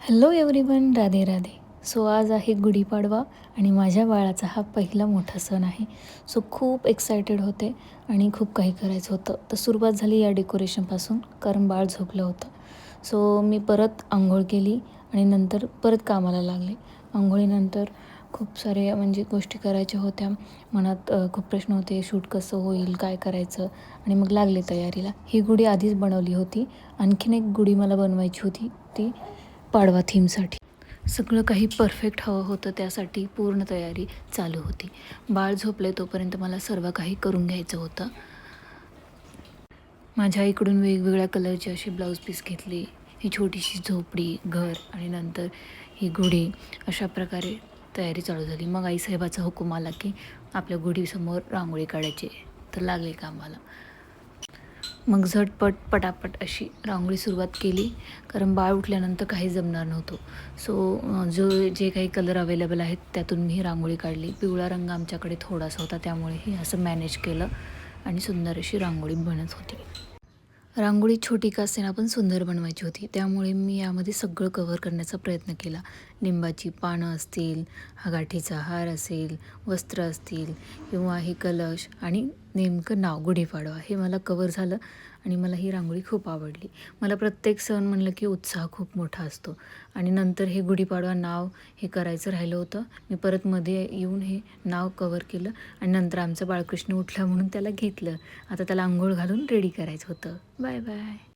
Hello everyone, Radhe Radhe. So आज आहे गुढीपाडवा आणि माझ्या बाळाचा हा पहिला मोठा सण आहे. सो खूप एक्सायटेड होते आणि खूप काही करायचं होतं. तर सुरुवात झाली या डेकोरेशनपासून, कारण बाळ झोपलं होतं. सो मी परत आंघोळ केली आणि नंतर परत कामाला लागले. आंघोळीनंतर खूप सारे म्हणजे गोष्टी करायच्या होत्या. मनात खूप प्रश्न होते, शूट कसं होईल, काय करायचं, आणि मग लागले तयारीला. ही गुढी आधीच बनवली होती. आणखीन एक गुढी मला बनवायची होती, ती पाडवा थीमसाठी. सगळं काही परफेक्ट हवं होतं, त्यासाठी पूर्ण तयारी चालू होती. बाळ झोपले तोपर्यंत मला सर्व काही करून घ्यायचं होतं. माझ्या इकडून वेगवेगळ्या कलरची अशी ब्लाऊज पीस घेतली, ही छोटीशी झोपडी, घर आणि नंतर ही गुढी. अशा प्रकारे तयारी चालू झाली. मग आईसाहेबाचा हुकूम आला की आपल्या गुढीसमोर रांगोळी काढायची. तर लागले कामाला. मग झटपट पटापट अशी रांगोळी सुरुवात केली, कारण बाळ उठल्यानंतर काही जमणार नव्हतं. सो जे काही कलर अवेलेबल आहेत त्यातून मी ही रांगोळी काढली. पिवळा रंग आमच्याकडे थोडासा होता, त्यामुळे ही असं मॅनेज केलं आणि सुंदर अशी रांगोळी बनत होती. रांगोळी छोटी का असेना पण सुंदर बनवायची होती, त्यामुळे मी यामध्ये सगळं कव्हर करण्याचा प्रयत्न केला. लिंबाची पानं असतील, हा गाठीचा हार असेल, वस्त्र असतील किंवा हे कलश आणि नेमकं नाव गुढीपाडवा हे मला कव्हर झालं आणि मला ही रांगोळी खूप आवडली. मला प्रत्येक सण म्हणलं की उत्साह खूप मोठा असतो आणि नंतर हे गुढीपाडवा नाव हे करायचं राहिलं होतं. मी परत मध्ये येऊन हे नाव कव्हर केलं आणि नंतर आमचं बाळकृष्ण उठला म्हणून त्याला घेतलं. आता त्याला अंघोळ घालून रेडी करायचं होतं. Bye bye.